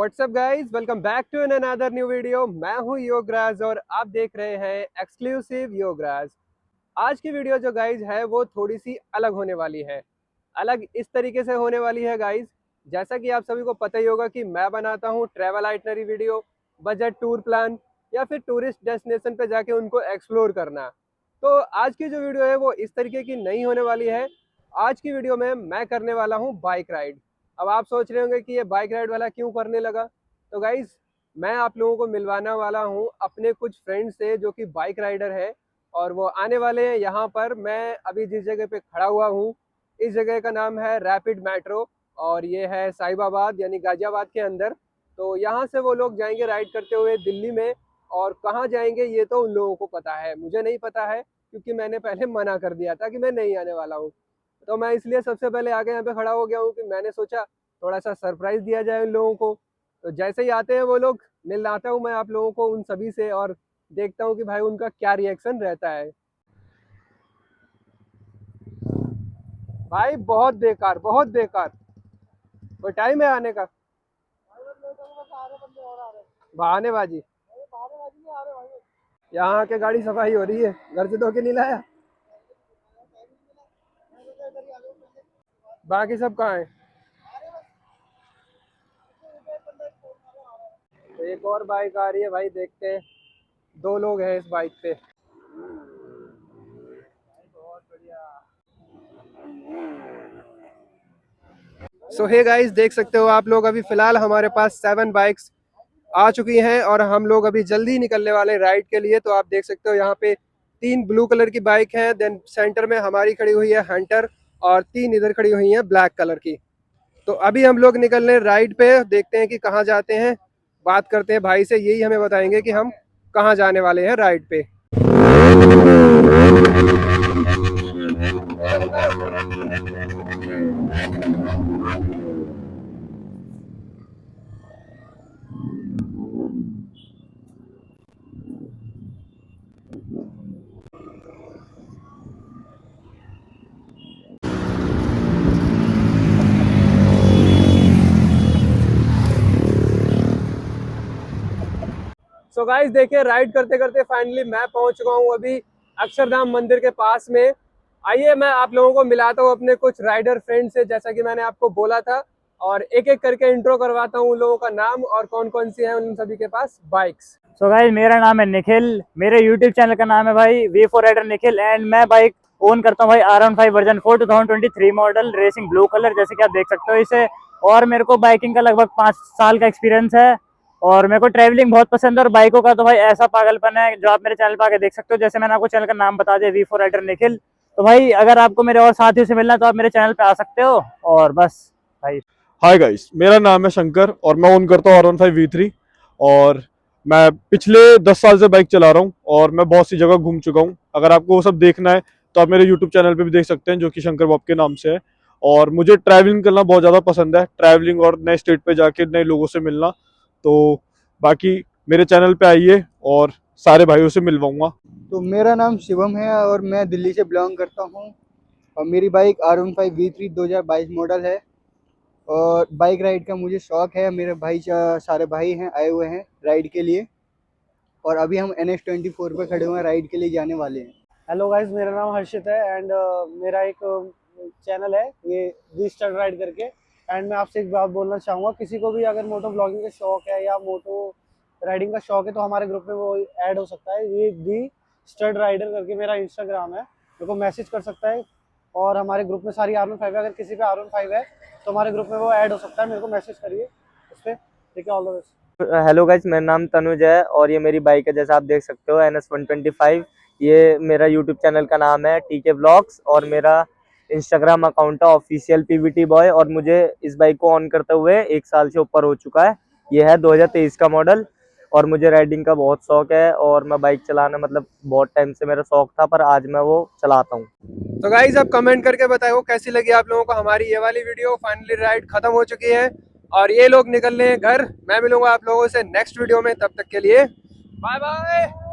WhatsApp guys, welcome back to another new video. मैं हूं योगराज और आप देख रहे हैं एक्सक्लूसिव योगराज। आज की वीडियो जो गाइज है वो थोड़ी सी अलग होने वाली है। अलग इस तरीके से होने वाली है गाइज, जैसा कि आप सभी को पता ही होगा कि मैं बनाता हूं travel itinerary video, budget tour plan या फिर टूरिस्ट डेस्टिनेशन पे जाके उनको एक्सप्लोर करना। तो आज की जो वीडियो है वो इस तरीके की नहीं होने वाली है। आज की वीडियो में मैं करने वाला हूँ बाइक राइड। अब आप सोच रहे होंगे कि ये बाइक राइड वाला क्यों करने लगा। तो गाइज, मैं आप लोगों को मिलवाने वाला हूँ अपने कुछ फ्रेंड से जो कि बाइक राइडर है और वो आने वाले हैं यहाँ पर। मैं अभी जिस जगह पे खड़ा हुआ हूँ, इस जगह का नाम है रैपिड मेट्रो और ये है साहिबाबाद यानी गाजियाबाद के अंदर। तो यहाँ से वो लोग जाएंगे राइड करते हुए दिल्ली में, और कहाँ जाएंगे ये तो उन लोगों को पता है, मुझे नहीं पता है क्योंकि मैंने पहले मना कर दिया था कि मैं नहीं आने वाला हूँ। तो मैं इसलिए सबसे पहले आगे यहाँ पे खड़ा हो गया हूँ कि मैंने सोचा थोड़ा सा सरप्राइज दिया जाए उन लोगों को। तो जैसे ही आते हैं वो लोग, मिलाता हूँ मैं आप लोगों को उन सभी से और देखता हूँ कि भाई उनका क्या रिएक्शन रहता है। भाई बहुत बेकार, बहुत बेकार। कोई टाइम है आने का? बहानेबाजी। यहाँ के गाड़ी सफाई हो रही है, घर से धो के नहीं लाया। बाकी सब कहाँ है? तो एक और बाइक आ रही है भाई, देखते हैं। दो लोग हैं इस बाइक पे। सो हे गाइस, देख सकते हो आप लोग, अभी फिलहाल हमारे पास 7 बाइक्स आ चुकी हैं और हम लोग अभी जल्दी निकलने वाले हैं राइड के लिए। तो आप देख सकते हो यहाँ पे 3 ब्लू कलर की बाइक हैं, देन सेंटर में हमारी खड़ी हुई है हंटर और 3 इधर खड़ी हुई हैं ब्लैक कलर की। तो अभी हम लोग निकल रहे हैं राइड पे, देखते हैं कि कहाँ जाते हैं। बात करते हैं भाई से, यही हमें बताएंगे कि हम कहाँ जाने वाले हैं राइड पे। सो गाइस, देखिए राइड करते करते फाइनली मैं पहुंच चुका हूं अभी अक्षरधाम मंदिर के पास में। आइए मैं आप लोगों को मिलाता हूं अपने कुछ राइडर फ्रेंड से, जैसा कि मैंने आपको बोला था, और एक एक करके इंट्रो करवाता हूं उन लोगों का नाम और कौन कौन सी है उन सभी के पास बाइक्स। सो गाइस, मेरा नाम है निखिल। मेरे यूट्यूब चैनल का नाम है भाई V4 राइडर निखिल एंड मैं बाइक ओन करता हूँ भाई R15 version 4 2023 model racing blue colour, जैसे कि आप देख सकते हो इसे। और मेरे को बाइकिंग का लगभग 5 साल का एक्सपीरियंस है और मेरे को ट्रैवलिंग बहुत पसंद है। और बाइकों का तो भाई ऐसा पागलपन है जो आप मेरे चैनल पर आके देख सकते हो। जैसे मैंने आपको चैनल का नाम बता दिया, V4 राइडर निखिल। तो भाई अगर आपको मेरे और साथियों से मिलना तो आप मेरे चैनल पे आ सकते हो। और बस भाई। हाय गाइस, मेरा नाम है शंकर और मैं ओन करता हूँ R15 V3। और मैं पिछले 10 साल से बाइक चला रहा हूँ और मैं बहुत सी जगह घूम चुका हूँ। अगर आपको वो सब देखना है तो आप मेरे यूट्यूब चैनल पे भी देख सकते हैं, जो कि शंकर बॉब के नाम से है। और मुझे ट्रैवलिंग करना बहुत ज़्यादा पसंद है, ट्रैवलिंग और नए स्टेट पे जाके नए लोगों से मिलना। तो बाकी मेरे चैनल पे आइए और सारे भाइयों से मिलवाऊंगा। तो मेरा नाम शिवम है और मैं दिल्ली से बिलोंग करता हूँ और मेरी बाइक R15 V3 2022 मॉडल है। और बाइक राइड का मुझे शौक है। मेरे भाई सारे भाई हैं आए हुए हैं राइड के लिए और अभी हम NH24 पे खड़े हुए हैं, राइड के लिए जाने वाले हैं। हेलो गाइस, मेरा नाम हर्षित है एंड मेरा एक चैनल है ये दी स्टड राइड करके। एंड मैं आपसे एक बात बोलना चाहूँगा, किसी को भी अगर मोटो ब्लॉगिंग का शौक है या मोटो राइडिंग का शौक है तो हमारे ग्रुप में वो ऐड हो सकता है। ये दी स्टड राइडर करके मेरा इंस्टाग्राम है, मेरे को मैसेज कर सकता है। और हमारे ग्रुप में सारी R15 है, अगर किसी पे R15 है तो हमारे ग्रुप में वो ऐड हो सकता है। मेरे को मैसेज करिए उस पर। ठीक है, all the best. Hello guys, मेरा नाम तनुज है और ये मेरी बाइक है, जैसा आप देख सकते हो NS 125। ये मेरा यूट्यूब चैनल का नाम है TK ब्लॉग्स और मेरा इंस्टाग्राम अकाउंट है ऑफिशियल PVT बॉय। और मुझे इस बाइक को ऑन करते हुए 1 साल से ऊपर हो चुका है। ये है 2023 का मॉडल और मुझे राइडिंग का बहुत शौक है और मैं बाइक चलाना मतलब बहुत टाइम से मेरा शौक था, पर आज मैं वो चलाता हूँ। तो गाइज, अब कमेंट करके बताओ कैसी लगी आप लोगों को हमारी ये वाली वीडियो। फाइनली राइड खत्म हो चुकी है और ये लोग निकल रहे हैं घर। मैं मिलूंगा आप लोगों से नेक्स्ट वीडियो में, तब तक के लिए बाय बाय।